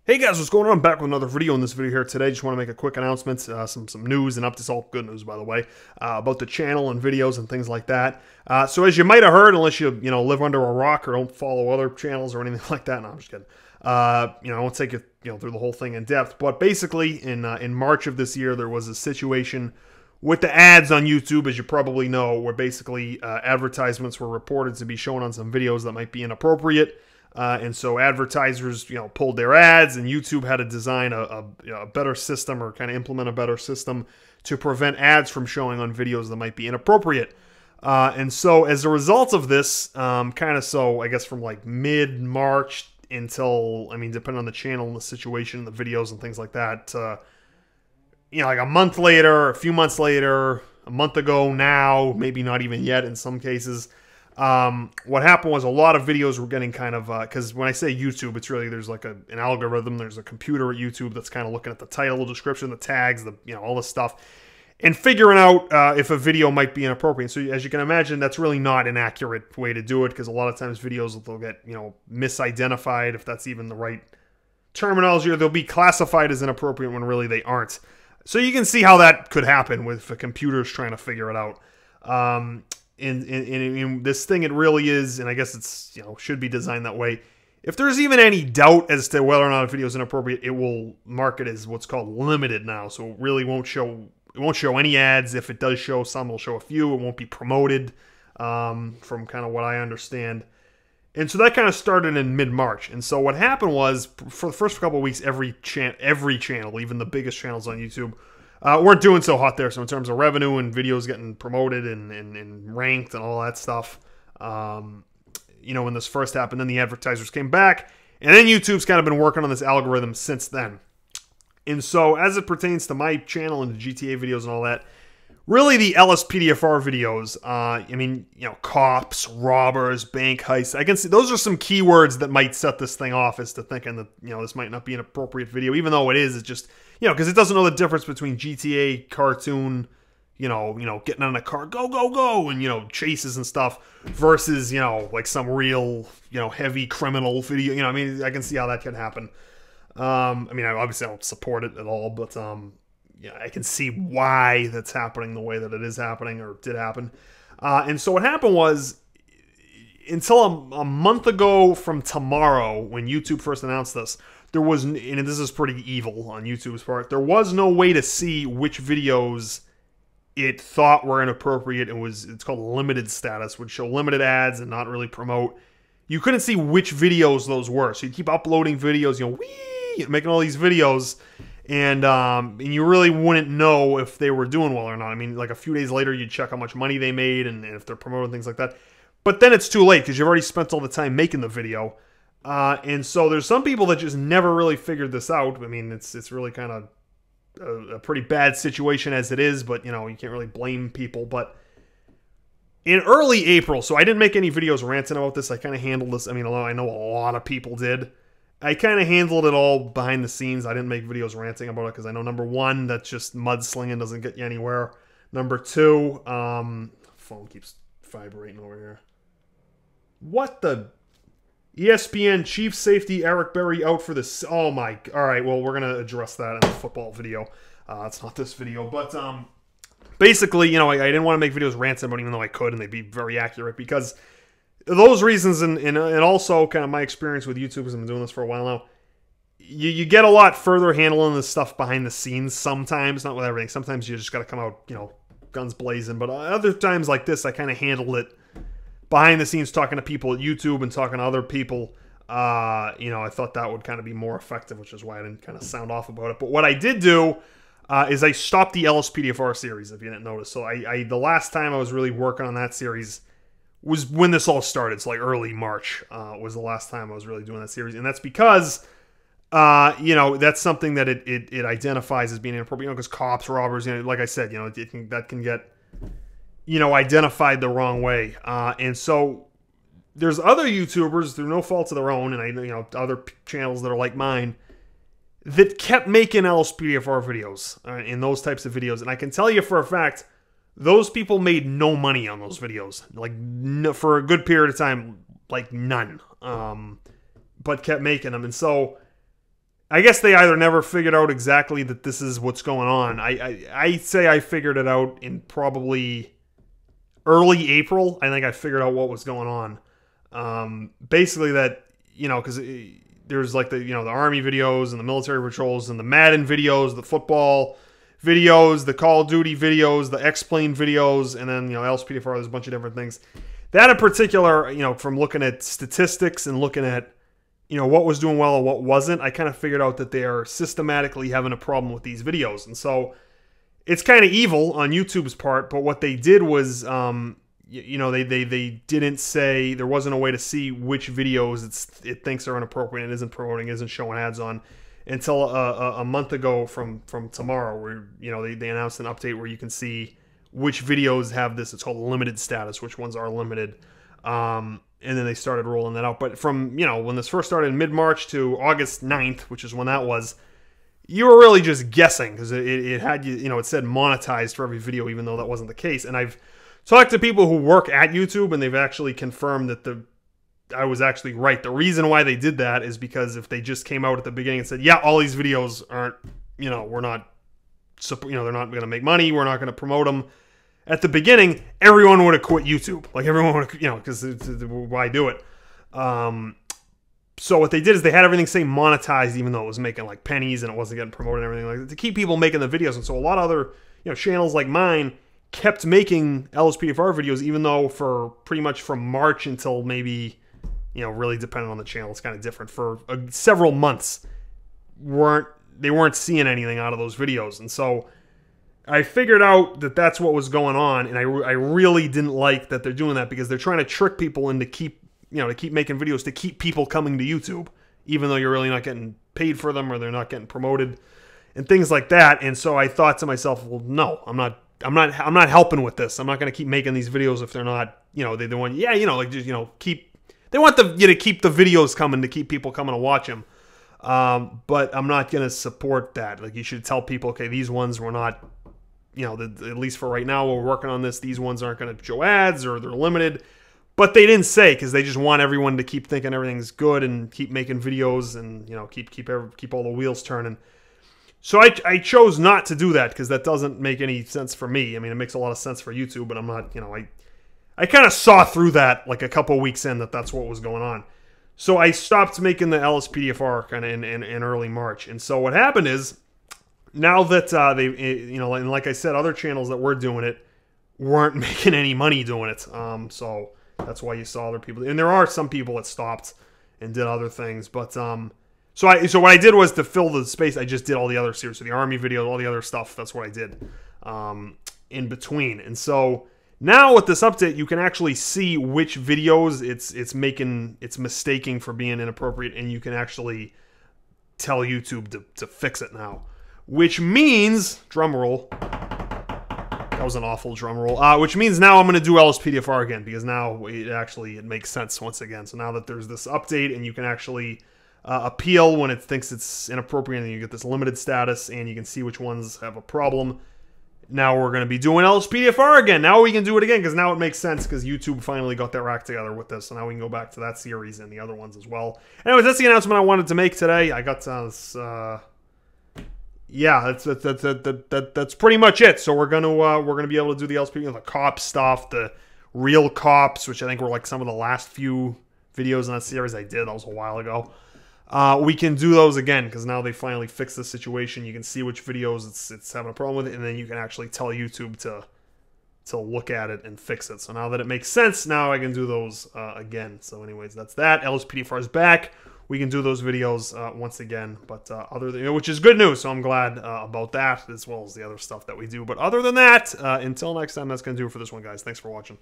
Hey guys, what's going on? I'm back with another video. In this video here today, just want to make a quick announcement, some news and updates, all good news by the way, about the channel and videos and things like that. So as you might have heard, unless you live under a rock or don't follow other channels or anything like that, no, I'm just kidding. I won't take you through the whole thing in depth, but basically in March of this year, there was a situation with the ads on YouTube, as you probably know, where basically advertisements were reported to be shown on some videos that might be inappropriate. And so advertisers, pulled their ads, and YouTube had to design a better system, or kind of implement a better system to prevent ads from showing on videos that might be inappropriate. And so as a result of this, I guess from like mid-March until, depending on the channel and the situation, the videos and things like that, like a month later, a few months later, a month ago now, maybe not even yet in some cases, what happened was a lot of videos were getting kind of, because when I say YouTube, it's really, there's like an algorithm, there's a computer at YouTube that's kind of looking at the title, the description, the tags, all this stuff, and figuring out if a video might be inappropriate. So as you can imagine, that's really not an accurate way to do it, because a lot of times videos will get, misidentified, if that's even the right terminology, or they'll be classified as inappropriate when really they aren't. So you can see how that could happen with the computers trying to figure it out. In this thing, it really is, and I guess it's, should be designed that way. If there's even any doubt as to whether or not a video is inappropriate, it will mark it as what's called limited now. So it really won't show any ads. If it does show some, it'll show a few. It won't be promoted, from kind of what I understand. And so that kind of started in mid-March. And so what happened was, for the first couple of weeks, every channel, even the biggest channels on YouTube, weren't doing so hot there. So in terms of revenue and videos getting promoted and ranked and all that stuff, when this first happened, then the advertisers came back, and then YouTube's kind of been working on this algorithm since then. And so as it pertains to my channel and the GTA videos and all that, really the LSPDFR videos, cops, robbers, bank heists, I can see those are some keywords that might set this thing off as to thinking that, this might not be an appropriate video, even though it is. It's just, because it doesn't know the difference between GTA cartoon, getting on a car, go, go, go, and, chases and stuff, versus, like some real, heavy criminal video, I can see how that could happen. Obviously I don't support it at all, but, I can see why that's happening the way that it is happening, or did happen. And so what happened was, until a month ago from tomorrow, when YouTube first announced this, there was, and this is pretty evil on YouTube's part, there was no way to see which videos it thought were inappropriate. It's called limited status, would show limited ads and not really promote. You couldn't see which videos those were. So you keep uploading videos, making all these videos, and you really wouldn't know if they were doing well or not. Like a few days later, you'd check how much money they made and if they're promoting things like that. But then it's too late, because you've already spent all the time making the video. And so there's some people that just never really figured this out. It's really kind of a pretty bad situation as it is, but, you can't really blame people. But in early April, so I didn't make any videos ranting about this. I kind of handled this. Although I know a lot of people did, I kind of handled it all behind the scenes. I didn't make videos ranting about it, because I know, number one, that's just mudslinging, doesn't get you anywhere. Number two, phone keeps vibrating over here. What the... ESPN Chief Safety Eric Berry out for this. Oh my. All right, well, we're going to address that in the football video. It's not this video. But basically, I didn't want to make videos ranting about it, even though I could, and they'd be very accurate, because those reasons, and also kind of my experience with YouTube, because I've been doing this for a while now, you get a lot further handling this stuff behind the scenes sometimes, not with everything. Sometimes you just got to come out, guns blazing. But other times like this, I kind of handled it behind the scenes, talking to people at YouTube and talking to other people. I thought that would kind of be more effective, which is why I didn't kind of sound off about it. But what I did do is I stopped the LSPDFR series, if you didn't notice. So the last time I was really working on that series was when this all started. So like early March was the last time I was really doing that series. And that's because, that's something that it identifies as being inappropriate, because cops, robbers, like I said, that can get, identified the wrong way. And so there's other YouTubers, through no fault of their own, and I know, other channels that are like mine, that kept making LSPDFR videos, and those types of videos. And I can tell you for a fact, those people made no money on those videos. Like, for a good period of time, like none. But kept making them. And so I guess they either never figured out exactly that this is what's going on. I say I figured it out in probably early April. I think I figured out what was going on. Basically that, you know, because there's like the, you know, the Army videos and the military patrols and the Madden videos, the football videos, the Call of Duty videos, the X-Plane videos, and then, you know, LSPDFR, there's a bunch of different things. That in particular, you know, from looking at statistics and looking at, you know, what was doing well and what wasn't, I kind of figured out that they are systematically having a problem with these videos. And so it's kind of evil on YouTube's part, but what they did was, you know, they didn't say, there wasn't a way to see which videos it thinks are inappropriate and isn't promoting, isn't showing ads on, until a month ago from tomorrow, where, you know, they announced an update where you can see which videos have this. It's called limited status, which ones are limited. And then they started rolling that out. But from, you know, when this first started in mid-March to August 9th, which is when that was, you were really just guessing, because it had, you know, it said monetized for every video, even though that wasn't the case. And I've talked to people who work at YouTube, and they've actually confirmed that I was actually right. The reason why they did that is because if they just came out at the beginning and said, yeah, all these videos aren't, you know, we're not, you know, they're not going to make money, we're not going to promote them. At the beginning, everyone would have quit YouTube. Like, everyone would have, you know, because why do it? So what they did is they had everything say monetized, even though it was making like pennies and it wasn't getting promoted and everything like that, to keep people making the videos. And so a lot of other, you know, channels like mine kept making LSPDFR videos, even though for pretty much from March until maybe, you know, really depending on the channel, it's kind of different, for several months, they weren't seeing anything out of those videos. And so I figured out that that's what was going on, and I really didn't like that they're doing that, because they're trying to trick people into to keep making videos to keep people coming to YouTube, even though you're really not getting paid for them, or they're not getting promoted and things like that. And so I thought to myself, well, no, I'm not helping with this. I'm not going to keep making these videos if they're not, you know, they want, yeah, you know, like, just, you know, they want you to keep the videos coming, to keep people coming to watch them. But I'm not going to support that. Like, you should tell people, okay, these ones we're not, you know, at least for right now, we're working on this, these ones aren't going to show ads, or they're limited. But they didn't say, because they just want everyone to keep thinking everything's good and keep making videos and, you know, keep all the wheels turning. So I chose not to do that, because that doesn't make any sense for me. I mean, it makes a lot of sense for YouTube, but I'm not, you know, I kind of saw through that like a couple weeks in that's what was going on. So I stopped making the LSPDFR kind of in early March. And so what happened is, now that they, you know, and like I said, other channels that were doing it weren't making any money doing it. So that's why you saw other people. And there are some people that stopped and did other things. But so what I did was, to fill the space, I just did all the other series. So the Army videos, all the other stuff, that's what I did in between. And so now with this update, you can actually see which videos it's mistaking for being inappropriate, and you can actually tell YouTube to fix it now. Which means, drum roll, that was an awful drum roll, which means now I'm going to do LSPDFR again, because now it makes sense once again. So now that there's this update, and you can actually appeal when it thinks it's inappropriate, and you get this limited status, and you can see which ones have a problem. Now we're going to be doing LSPDFR again. Now we can do it again, because now it makes sense, because YouTube finally got their act together with this. So now we can go back to that series and the other ones as well. Anyways, that's the announcement I wanted to make today. I got yeah, that's pretty much it. So we're gonna be able to do the LSPD, the cop stuff, the real cops, which I think were like some of the last few videos in that series I did. That was a while ago. We can do those again, because now they finally fixed the situation. You can see which videos it's having a problem with it, and then you can actually tell YouTube to look at it and fix it. So now that it makes sense, now I can do those again. So anyways, that's that. LSPDFR is back. We can do those videos once again, but other than, which is good news. So I'm glad about that, as well as the other stuff that we do. But other than that, until next time, that's going to do it for this one, guys. Thanks for watching.